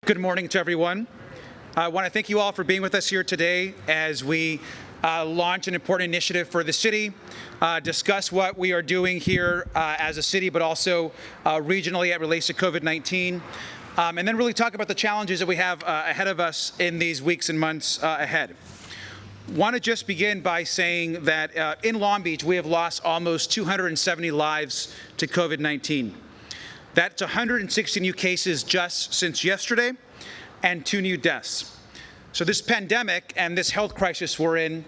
Good morning to everyone. I want to thank you all for being with us here today as we launch an important initiative for the city, discuss what we are doing here as a city, but also regionally as it relates to COVID-19, and then really talk about the challenges that we have ahead of us in these weeks and months ahead. Want to just begin by saying that in Long Beach, we have lost almost 270 lives to COVID-19. That's 160 new cases just since yesterday and 2 new deaths. So this pandemic and this health crisis we're in,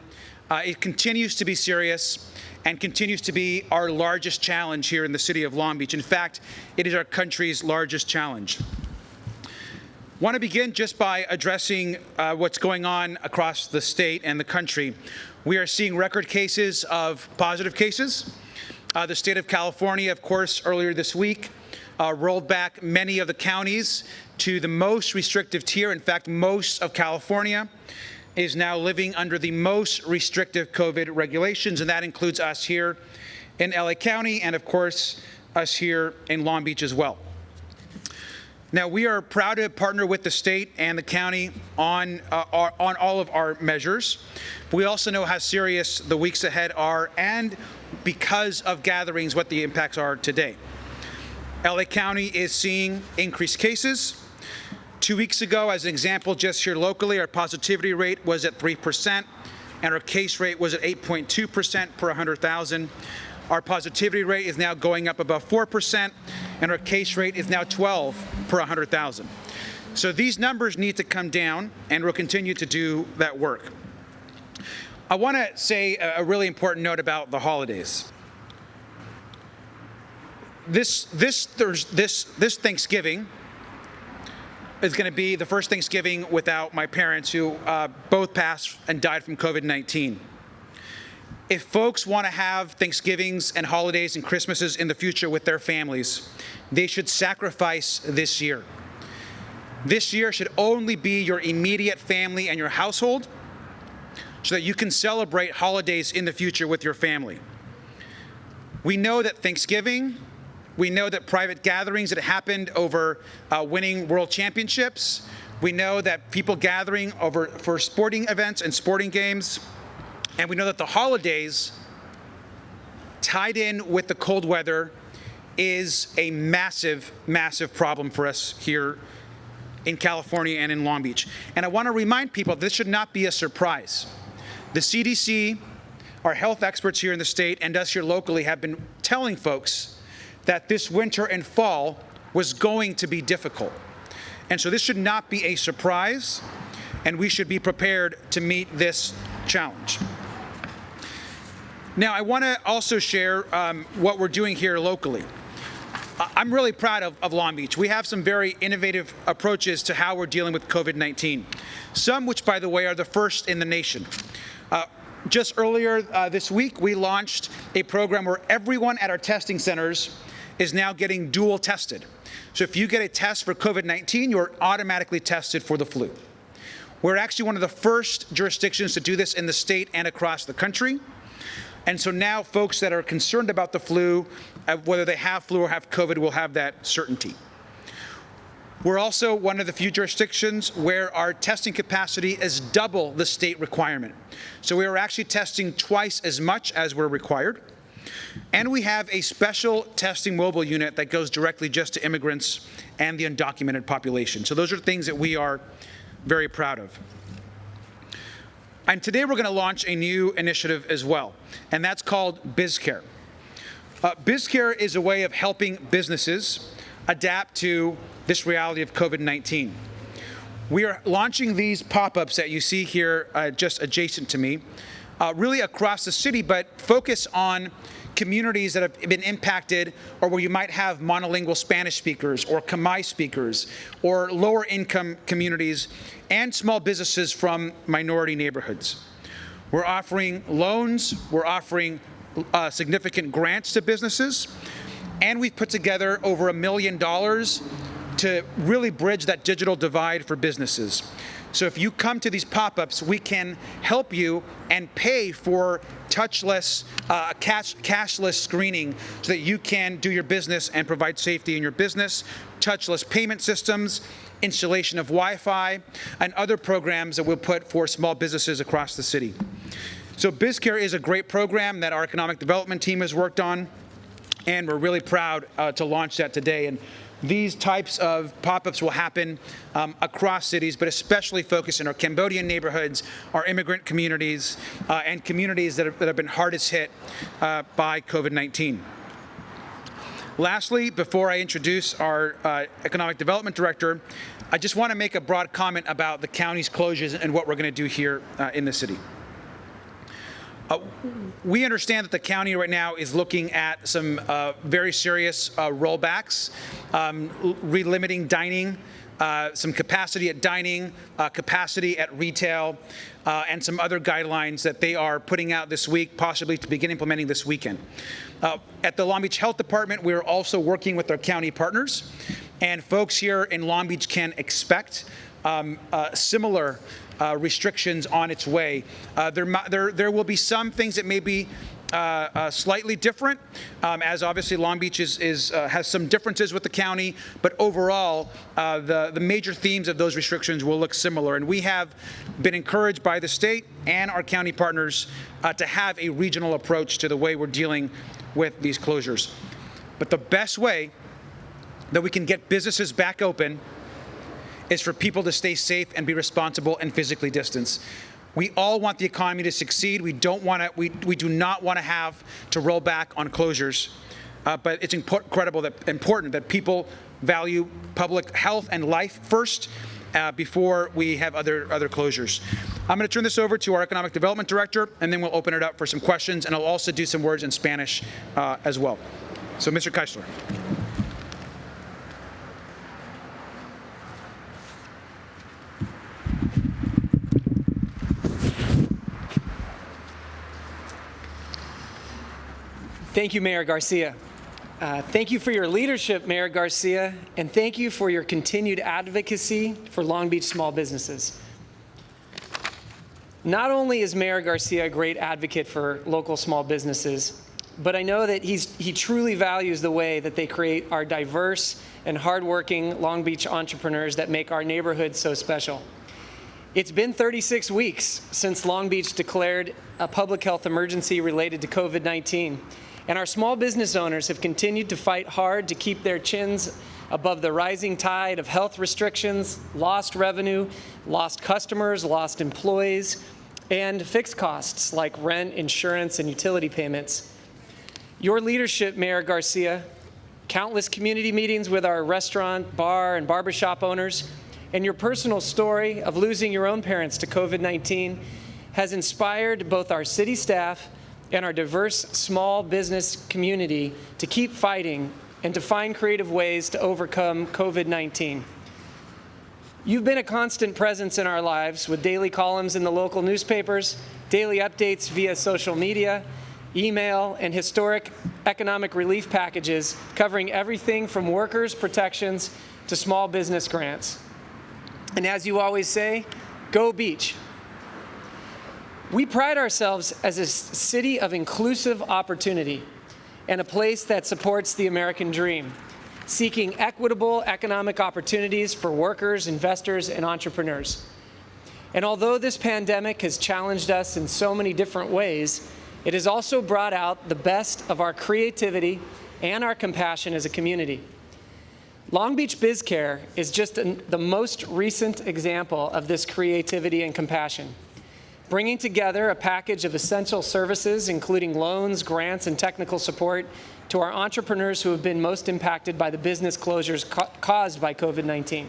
it continues to be serious and continues to be our largest challenge here in the city of Long Beach. In fact, it is our country's largest challenge. Want to begin just by addressing what's going on across the state and the country. We are seeing record cases of positive cases. The state of California, of course, earlier this week, rolled back many of the counties to the most restrictive tier. In fact, most of California is now living under the most restrictive COVID regulations, and that includes us here in LA County and, of course, us here in Long Beach as well. Now, we are proud to partner with the state and the county on all of our measures. We also know how serious the weeks ahead are, and because of gatherings, what the impacts are today. LA County is seeing increased cases. 2 weeks ago, as an example, just here locally, our positivity rate was at 3%, and our case rate was at 8.2% per 100,000. Our positivity rate is now going up above 4%, and our case rate is now 12 per 100,000. So these numbers need to come down, and we'll continue to do that work. I want to say a really important note about the holidays. This Thanksgiving is going to be the first Thanksgiving without my parents, who both passed and died from COVID-19. If folks want to have Thanksgivings and holidays and Christmases in the future with their families, they should sacrifice this year. This year should only be your immediate family and your household, so that you can celebrate holidays in the future with your family. We know that Thanksgiving, we know that private gatherings that happened over winning world championships. We know that people gathering for sporting events and sporting games. And we know that the holidays tied in with the cold weather is a massive, massive problem for us here in California and in Long Beach. And I want to remind people this should not be a surprise. The CDC, our health experts here in the state, and us here locally have been telling folks that this winter and fall was going to be difficult. And so this should not be a surprise, and we should be prepared to meet this challenge. Now, I want to also share what we're doing here locally. I'm really proud of Long Beach. We have some very innovative approaches to how we're dealing with COVID-19, some which, by the way, are the first in the nation. Just earlier this week, we launched a program where everyone at our testing centers is now getting dual tested. So if you get a test for COVID-19, you're automatically tested for the flu. We're actually one of the first jurisdictions to do this in the state and across the country. And so now folks that are concerned about the flu, whether they have flu or have COVID, will have that certainty. We're also one of the few jurisdictions where our testing capacity is double the state requirement. So we are actually testing twice as much as we're required. And we have a special testing mobile unit that goes directly just to immigrants and the undocumented population. So those are things that we are very proud of. And today we're going to launch a new initiative as well, and that's called BizCare. BizCare is a way of helping businesses adapt to this reality of COVID-19. We are launching these pop-ups that you see here just adjacent to me, really across the city, but focus on communities that have been impacted, or where you might have monolingual Spanish speakers or Khmer speakers, or lower income communities and small businesses from minority neighborhoods. We're offering loans, we're offering significant grants to businesses, and we've put together over $1 million to really bridge that digital divide for businesses. So if you come to these pop-ups, we can help you and pay for touchless, cashless screening so that you can do your business and provide safety in your business touchless payment systems, installation of Wi-Fi, and other programs that we'll put for small businesses across the city. So BizCare is a great program that our economic development team has worked on, and we're really proud to launch that today. And these types of pop-ups will happen across cities, but especially focused in our Cambodian neighborhoods, our immigrant communities, and communities that have been hardest hit by COVID-19. Lastly, before I introduce our Economic Development Director, I just want to make a broad comment about the county's closures and what we're going to do here in the city. We understand that the county right now is looking at some very serious rollbacks, relimiting dining, some capacity at dining, capacity at retail, and some other guidelines that they are putting out this week, possibly to begin implementing this weekend. At the Long Beach Health Department, we're also working with our county partners, and folks here in Long Beach can expect similar restrictions on its way. There will be some things that may be slightly different, as obviously Long Beach has some differences with the county, but overall, the major themes of those restrictions will look similar. And we have been encouraged by the state and our county partners to have a regional approach to the way we're dealing with these closures. But the best way that we can get businesses back open is for people to stay safe and be responsible and physically distance. We all want the economy to succeed. We do not want to have to roll back on closures, but it's important that people value public health and life first before we have other closures. I'm going to turn this over to our Economic Development Director, and then we'll open it up for some questions, and I'll also do some words in Spanish as well. So, Mr. Keisler. Thank you, Mayor Garcia. Thank you for your leadership, Mayor Garcia, and thank you for your continued advocacy for Long Beach small businesses. Not only is Mayor Garcia a great advocate for local small businesses, but I know that he truly values the way that they create our diverse and hardworking Long Beach entrepreneurs that make our neighborhood so special. It's been 36 weeks since Long Beach declared a public health emergency related to COVID-19. And our small business owners have continued to fight hard to keep their chins above the rising tide of health restrictions, lost revenue, lost customers, lost employees, and fixed costs like rent, insurance, and utility payments. Your leadership, Mayor Garcia, countless community meetings with our restaurant, bar, and barbershop owners, and your personal story of losing your own parents to COVID-19 has inspired both our city staff and our diverse small business community to keep fighting and to find creative ways to overcome COVID-19. You've been a constant presence in our lives with daily columns in the local newspapers, daily updates via social media, email, and historic economic relief packages covering everything from workers' protections to small business grants. And as you always say, go Beach. We pride ourselves as a city of inclusive opportunity and a place that supports the American dream, seeking equitable economic opportunities for workers, investors, and entrepreneurs. And although this pandemic has challenged us in so many different ways, it has also brought out the best of our creativity and our compassion as a community. Long Beach BizCare is just the most recent example of this creativity and compassion, bringing together a package of essential services, including loans, grants, and technical support to our entrepreneurs who have been most impacted by the business closures caused by COVID-19.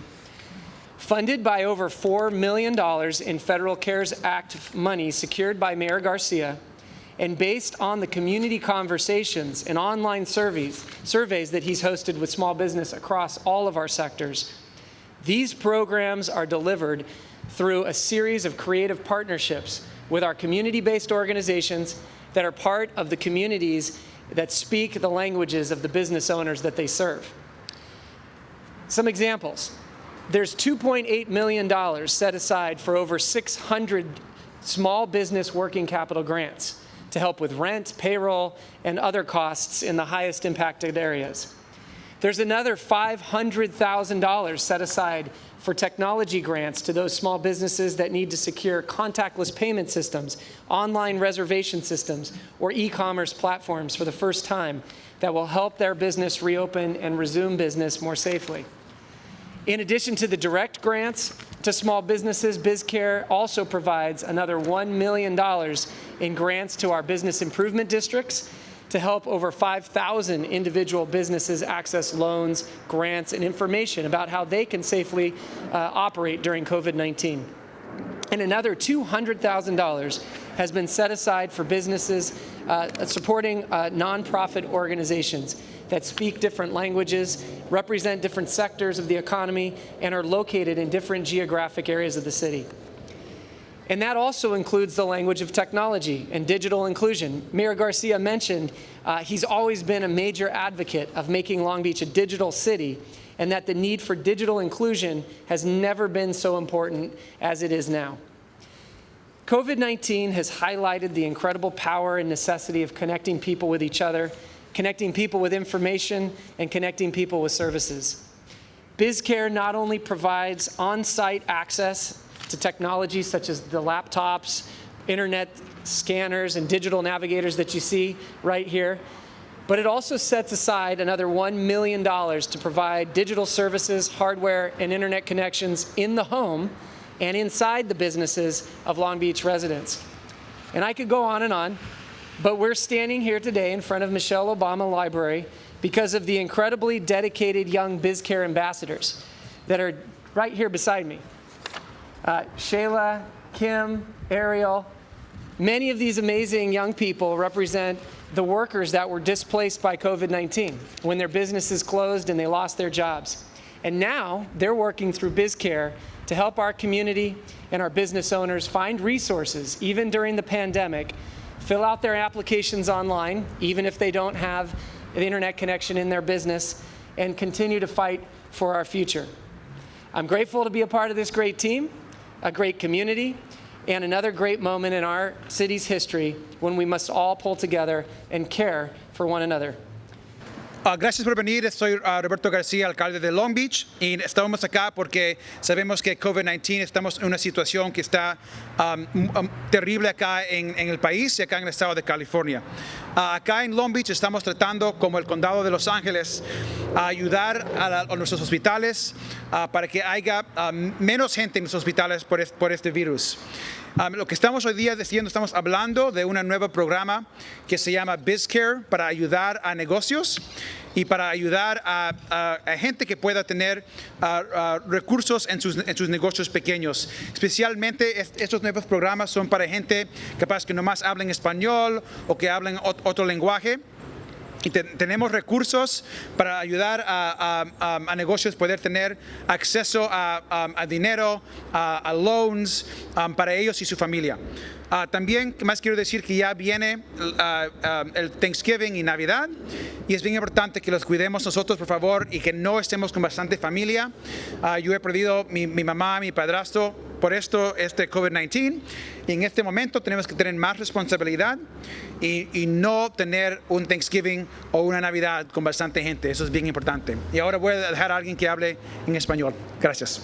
Funded by over $4 million in federal CARES Act money secured by Mayor Garcia, and based on the community conversations and online surveys that he's hosted with small business across all of our sectors, these programs are delivered through a series of creative partnerships with our community-based organizations that are part of the communities that speak the languages of the business owners that they serve. Some examples. There's $2.8 million set aside for over 600 small business working capital grants to help with rent, payroll, and other costs in the highest impacted areas. There's another $500,000 set aside for technology grants to those small businesses that need to secure contactless payment systems, online reservation systems, or e-commerce platforms for the first time that will help their business reopen and resume business more safely. In addition to the direct grants to small businesses, BizCare also provides another $1 million in grants to our business improvement districts to help over 5,000 individual businesses access loans, grants, and information about how they can safely operate during COVID-19. And another $200,000 has been set aside for businesses supporting nonprofit organizations that speak different languages, represent different sectors of the economy, and are located in different geographic areas of the city. And that also includes the language of technology and digital inclusion. Mayor Garcia mentioned he's always been a major advocate of making Long Beach a digital city, and that the need for digital inclusion has never been so important as it is now. COVID-19 has highlighted the incredible power and necessity of connecting people with each other, connecting people with information, and connecting people with services. BizCare not only provides on-site access to technologies such as the laptops, internet scanners, and digital navigators that you see right here, but it also sets aside another $1 million to provide digital services, hardware, and internet connections in the home and inside the businesses of Long Beach residents. And I could go on, but we're standing here today in front of Michelle Obama Library because of the incredibly dedicated young BizCare ambassadors that are right here beside me. Shayla, Kim, Ariel, many of these amazing young people represent the workers that were displaced by COVID-19 when their businesses closed and they lost their jobs. And now they're working through BizCare to help our community and our business owners find resources, even during the pandemic, fill out their applications online, even if they don't have an internet connection in their business, and continue to fight for our future. I'm grateful to be a part of this great team, a great community, and another great moment in our city's history when we must all pull together and care for one another. Gracias por venir. Soy Roberto García, alcalde de Long Beach, y estamos acá porque sabemos que COVID-19 estamos en una situación que está terrible acá en el país y acá en el estado de California. Acá en Long Beach estamos tratando, como el condado de Los Ángeles, a ayudar a nuestros hospitales para que haya menos gente en los hospitales por este virus. Lo que estamos hoy día diciendo, estamos hablando de un nuevo programa que se llama BizCare para ayudar a negocios y para ayudar a gente que pueda tener recursos en sus negocios pequeños. Especialmente estos nuevos programas son para gente capaz que nomás hablen español o que hablen otro lenguaje. Y tenemos recursos para ayudar a negocios poder tener acceso a dinero, a loans para ellos y su familia. También, más quiero decir que ya viene el Thanksgiving y Navidad, y es bien importante que los cuidemos nosotros, por favor, y que no estemos con bastante familia. Yo he perdido mi mamá, mi padrastro por este COVID-19, y en este momento tenemos que tener más responsabilidad y no tener un Thanksgiving o una Navidad con bastante gente. Eso es bien importante. Y ahora voy a dejar a alguien que hable en español. Gracias.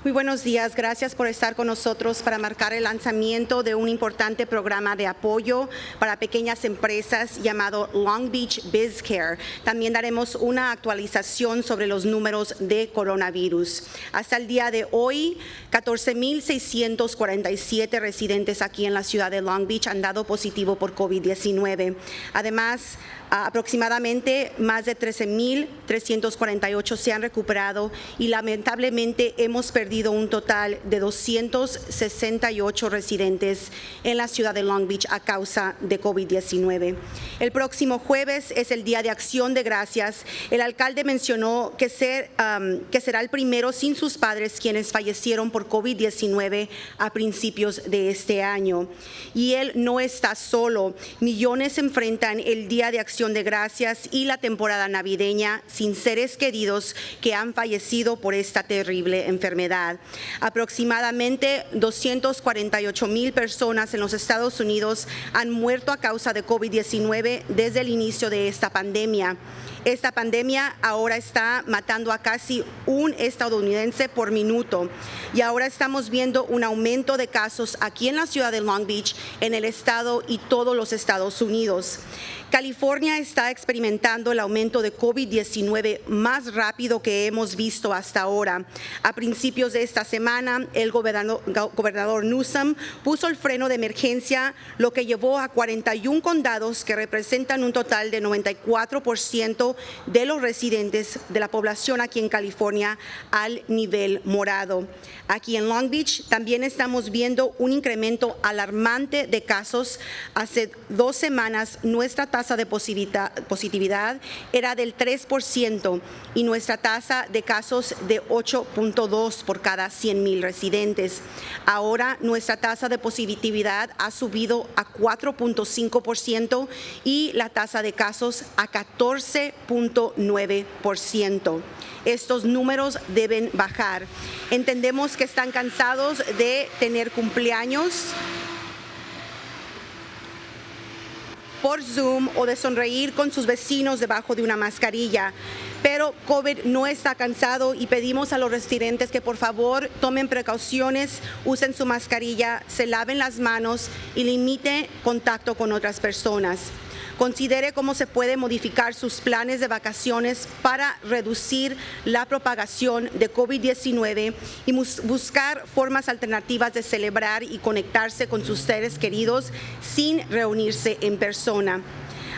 Muy buenos días, gracias por estar con nosotros para marcar el lanzamiento de un importante programa de apoyo para pequeñas empresas llamado Long Beach BizCare. También daremos una actualización sobre los números de coronavirus. Hasta el día de hoy, 14,647 residentes aquí en la ciudad de Long Beach han dado positivo por COVID-19. Además, aproximadamente más de 13,348 se han recuperado y lamentablemente hemos perdido un total de 268 residentes en la ciudad de Long Beach a causa de COVID-19. El próximo jueves es el Día de Acción de Gracias. El alcalde mencionó que será el primero sin sus padres quienes fallecieron por COVID-19 a principios de este año. Y él no está solo. Millones enfrentan el Día de Acción Acción de Gracias y la temporada navideña sin seres queridos que han fallecido por esta terrible enfermedad. Aproximadamente 248,000 personas en los Estados Unidos han muerto a causa de COVID-19 desde el inicio de esta pandemia. Esta pandemia ahora está matando a casi un estadounidense por minuto y ahora estamos viendo un aumento de casos aquí en la ciudad de Long Beach, en el estado y todos los Estados Unidos. California está experimentando el aumento de COVID-19 más rápido que hemos visto hasta ahora. A principios de esta semana, el gobernador Newsom puso el freno de emergencia, lo que llevó a 41 condados que representan un total de 94% de los residentes de la población aquí en California al nivel morado. Aquí en Long Beach también estamos viendo un incremento alarmante de casos. Hace 2 semanas nuestra tasa de positividad era del 3% y nuestra tasa de casos de 8.2 por cada 100,000 residentes. Ahora nuestra tasa de positividad ha subido a 4.5% y la tasa de casos a 14.9%. Estos números deben bajar. Entendemos que están cansados de tener cumpleaños por Zoom o de sonreír con sus vecinos debajo de una mascarilla. Pero COVID no está cansado y pedimos a los residentes que por favor tomen precauciones, usen su mascarilla, se laven las manos y limiten contacto con otras personas. Considere cómo se puede modificar sus planes de vacaciones para reducir la propagación de COVID-19 y buscar formas alternativas de celebrar y conectarse con sus seres queridos sin reunirse en persona.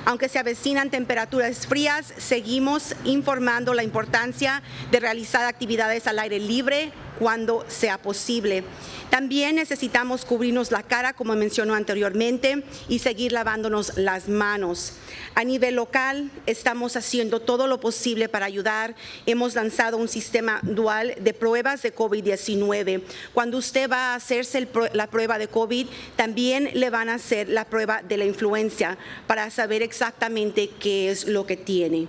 Aunque se avecinan temperaturas frías, seguimos informando la importancia de realizar actividades al aire libre cuando sea posible. También necesitamos cubrirnos la cara, como mencionó anteriormente, y seguir lavándonos las manos. A nivel local, estamos haciendo todo lo posible para ayudar. Hemos lanzado un sistema dual de pruebas de COVID-19. Cuando usted va a hacerse la prueba de COVID, también le van a hacer la prueba de la influenza para saber exactamente qué es lo que tiene.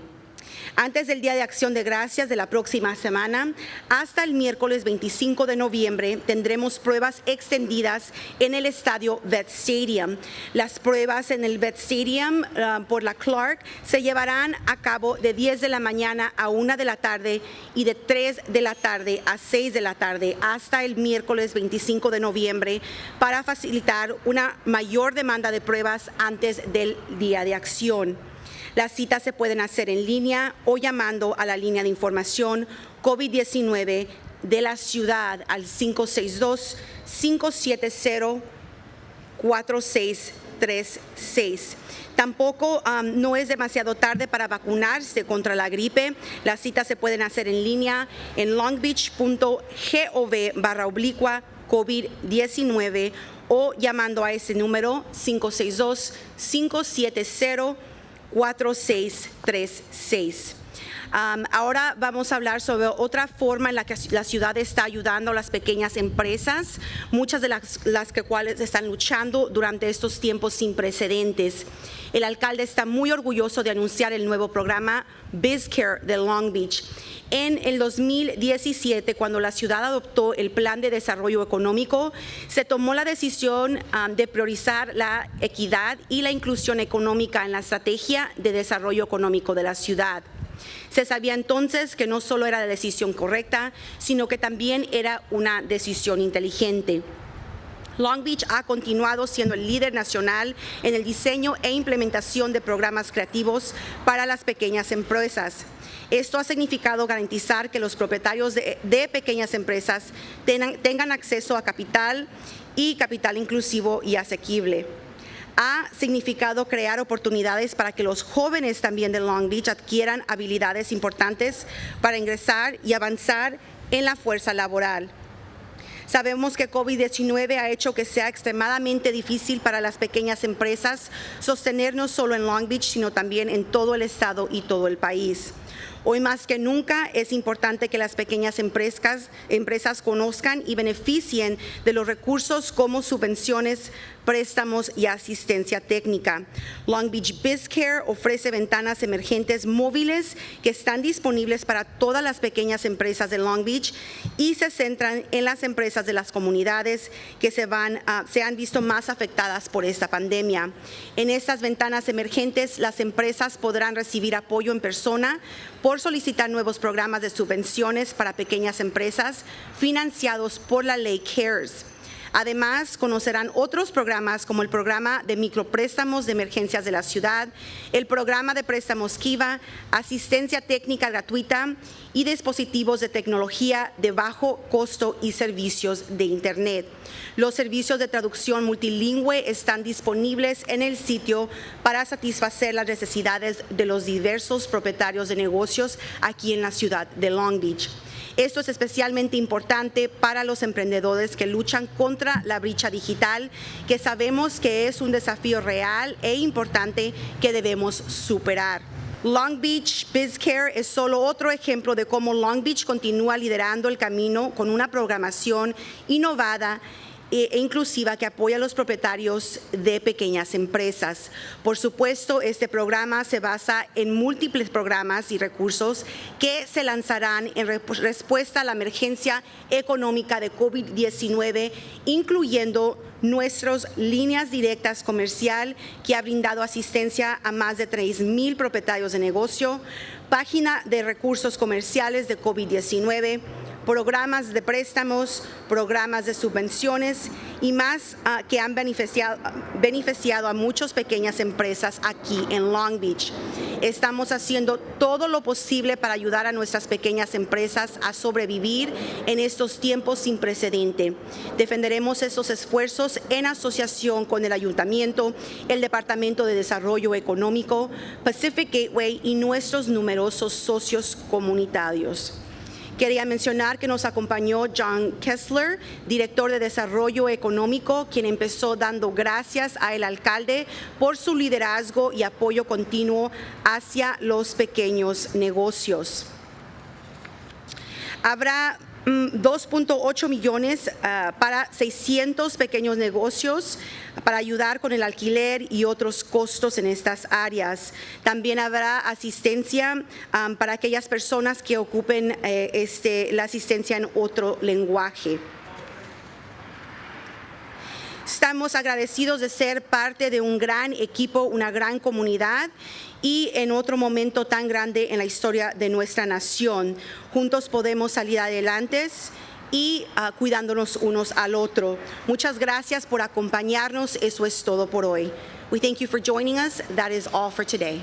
Antes del Día de Acción de Gracias de la próxima semana, hasta el miércoles 25 de noviembre, tendremos pruebas extendidas en el estadio Vet Stadium. Las pruebas en el Vet Stadium por la Clark se llevarán a cabo de 10 de la mañana a 1 de la tarde y de 3 de la tarde a 6 de la tarde hasta el miércoles 25 de noviembre para facilitar una mayor demanda de pruebas antes del Día de Acción. Las citas se pueden hacer en línea o llamando a la línea de información COVID-19 de la ciudad al 562-570-4636. Tampoco no es demasiado tarde para vacunarse contra la gripe. Las citas se pueden hacer en línea en longbeach.gov/COVID-19 o llamando a ese número 562-570-4636. Ahora vamos a hablar sobre otra forma en la que la ciudad está ayudando a las pequeñas empresas, muchas de las cuales están luchando durante estos tiempos sin precedentes. El alcalde está muy orgulloso de anunciar el nuevo programa BizCare de Long Beach. En el 2017, cuando la ciudad adoptó el Plan de Desarrollo Económico, se tomó la decisión de priorizar la equidad y la inclusión económica en la estrategia de desarrollo económico de la ciudad. Se sabía entonces que no solo era la decisión correcta, sino que también era una decisión inteligente. Long Beach ha continuado siendo el líder nacional en el diseño e implementación de programas creativos para las pequeñas empresas. Esto ha significado garantizar que los propietarios de pequeñas empresas tengan acceso a capital y capital inclusivo y asequible. Ha significado crear oportunidades para que los jóvenes también de Long Beach adquieran habilidades importantes para ingresar y avanzar en la fuerza laboral. Sabemos que COVID-19 ha hecho que sea extremadamente difícil para las pequeñas empresas sostener no solo en Long Beach, sino también en todo el estado y todo el país. Hoy más que nunca es importante que las pequeñas empresas conozcan y beneficien de los recursos como subvenciones, préstamos y asistencia técnica. Long Beach BizCare ofrece ventanas emergentes móviles que están disponibles para todas las pequeñas empresas de Long Beach y se centran en las empresas de las comunidades que se han visto más afectadas por esta pandemia. En estas ventanas emergentes, las empresas podrán recibir apoyo en persona por solicitar nuevos programas de subvenciones para pequeñas empresas financiados por la ley CARES. Además, conocerán otros programas como el programa de micropréstamos de emergencias de la ciudad, el programa de préstamos Kiva, asistencia técnica gratuita y dispositivos de tecnología de bajo costo y servicios de Internet. Los servicios de traducción multilingüe están disponibles en el sitio para satisfacer las necesidades de los diversos propietarios de negocios aquí en la ciudad de Long Beach. Esto es especialmente importante para los emprendedores que luchan contra la brecha digital, que sabemos que es un desafío real e importante que debemos superar. Long Beach BizCare es solo otro ejemplo de cómo Long Beach continúa liderando el camino con una programación innovada e inclusiva que apoya a los propietarios de pequeñas empresas. Por supuesto, este programa se basa en múltiples programas y recursos que se lanzarán en respuesta a la emergencia económica de COVID-19, incluyendo nuestras líneas directas comercial que ha brindado asistencia a más de 3,000 propietarios de negocio, página de recursos comerciales de COVID-19, programas de préstamos, programas de subvenciones y más que han beneficiado a muchas pequeñas empresas aquí en Long Beach. Estamos haciendo todo lo posible para ayudar a nuestras pequeñas empresas a sobrevivir en estos tiempos sin precedente. Defenderemos estos esfuerzos en asociación con el Ayuntamiento, el Departamento de Desarrollo Económico, Pacific Gateway y nuestros numerosos socios comunitarios. Quería mencionar que nos acompañó John Kessler, director de Desarrollo Económico, quien empezó dando gracias al alcalde por su liderazgo y apoyo continuo hacia los pequeños negocios. Habrá 2.8 millones para 600 pequeños negocios para ayudar con el alquiler y otros costos en estas áreas. También habrá asistencia para aquellas personas que ocupen la asistencia en otro lenguaje. Estamos agradecidos de ser parte de un gran equipo, una gran comunidad y en otro momento tan grande en la historia de nuestra nación. Juntos podemos salir adelante y cuidándonos unos al otro. Muchas gracias por acompañarnos. Eso es todo por hoy. We thank you for joining us. That is all for today.